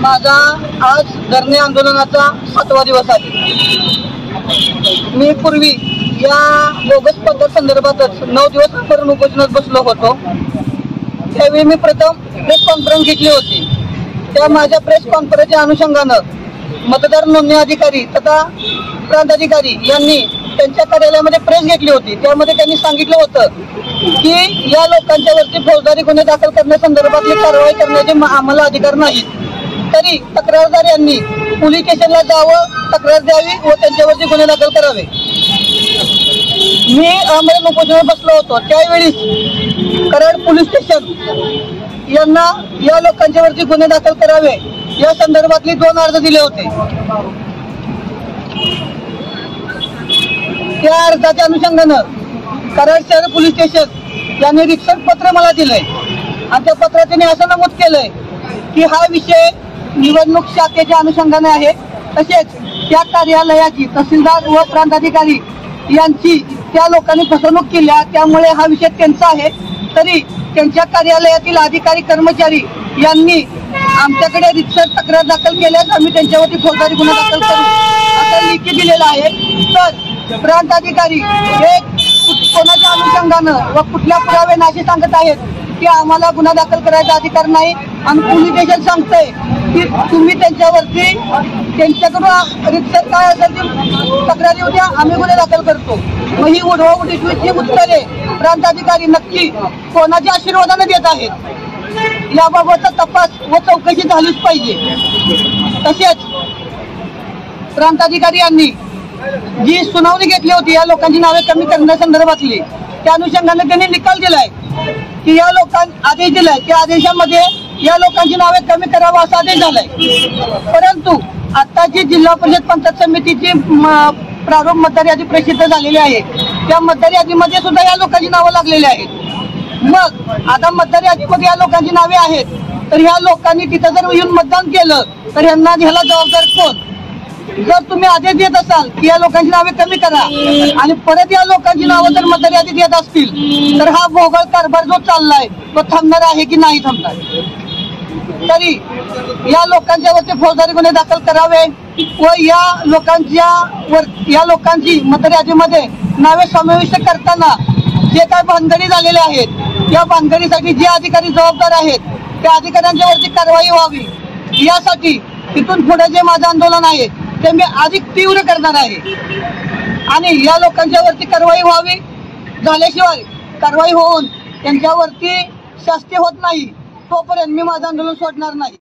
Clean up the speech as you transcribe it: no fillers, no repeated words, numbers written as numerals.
माझा आज धरणे आंदोलनाचा 7वा दिवस आहे। मी पूर्वी या बोगस पद्धत संदर्भातच 9 दिवस आपण उपोषणात बसलो होतो। त्यावेळी मी प्रथम प्रेस कॉन्फरन्स घेतली होती। त्या माझ्या प्रेस कॉन्फरन्सच्या अनुषंगानं मतदार नोंदणी अधिकारी तथा प्रांत अधिकारी यांनी त्यांच्या कार्यालयामध्ये प्रेस घेतली होती। त्यामध्ये त्यांनी सांगितलं होतं की या लोकांच्या वरती फौजदारी गुन्हे दाखल करण्यासंदर्भातली कारवाई करण्याचे आम्हाला अधिकार नाही, तरी तक्रारदार यांनी पोलीस स्टेशनला जावं, तक्रार द्यावी व त्यांच्यावरती गुन्हे दाखल करावे। मी आमरण उपोषणावर बसलो होतो। त्यावेळी कराड पोलीस स्टेशन यांना या लोकांच्या वरती गुन्हे दाखल करावे या संदर्भातली 2 अर्ज दिले होते। त्या अर्जाच्या अनुषंगानं कराड शहर पोलीस स्टेशन यांनी रिक्सर पत्र मला दिलंय आणि त्या पत्रात त्यांनी असं नमूद केलंय की हा विषय निवडणूक शाखेच्या अनुषंगाने आहे, तसेच त्या कार्यालयाची तहसीलदार व प्रांत अधिकारी यांची त्या लोकांनी फसवणूक केली, त्यामुळे हा विषय त्यांचा आहे। तरी त्यांच्या कार्यालयातील अधिकारी कर्मचारी यांनी आमच्याकडे रिक्सर तक्रार दाखल केल्यास आम्ही त्यांच्यावरती फौजदारी गुन्हा दाखल करू असं लिखित दिलेलं आहे। तर प्रांत अधिकारी हे कोणाच्या अनुषंगानं व कुठल्या पुरावे नाशी सांगत आहेत की आम्हाला गुन्हा दाखल करायचा अधिकार नाही आणि पोलीस स्टेशन सांगतंय की तुम्ही त्यांच्यावरती त्यांच्याकडून रिक्सर काय असेल ती तक्रारी होत्या, आम्ही गुन्हे दाखल करतो। मग ही उडवाउडीची उत्तरे प्रांत अधिकारी नक्की कोणाच्या आशीर्वादाने देत आहेत याबाबतचा तपास व चौकशी झालीच पाहिजे। तसेच प्रांत अधिकारी यांनी जी सुनावणी घेतली होती या लोकांची नावे कमी करण्यासंदर्भातली, त्या अनुषंगाने त्यांनी निकाल दिलाय की या लोकांना आदेश दिलाय, त्या आदेशामध्ये या लोकांची नावे कमी करावं असा आदेश झालाय। परंतु आताची जिल्हा परिषद पंचायत समितीची प्रारूप मतदार यादी प्रसिद्ध झालेली आहे, त्या मतदार यादीमध्ये सुद्धा या लोकांची नावं लागलेली आहेत। मग आता मतदार यादीमध्ये या लोकांची नावे आहेत, तर ह्या लोकांनी तिथं जर येऊन मतदान केलं तर ह्यांना ह्याला जबाबदार कोण? जर तुम्ही आदेश देत असाल की या लोकांची नावे कमी करा आणि परत या लोकांची नावं जर मतदार यादीत येत असतील तर हा भोगळ कारभार जो चाललाय तो थांबणार आहे की नाही थांबणार? तरी या लोकांच्या वरती फौजदारी गुन्हे दाखल करावे व या लोकांची मतदार यादीमध्ये नावे समाविष्ट करताना जे काय भानगडी झालेले आहेत या भानगडीसाठी जे अधिकारी जबाबदार आहेत त्या अधिकाऱ्यांच्या वरती कारवाई व्हावी, यासाठी तिथून पुढे जे माझं आंदोलन आहे ते मी अधिक तीव्र करणार आहे आणि या लोकांच्या वरती कारवाई व्हावी। झाल्याशिवाय कारवाई होऊन त्यांच्यावरती शास्ती होत नाही तोपर्यंत मी माझं आंदोलन सोडणार नाही।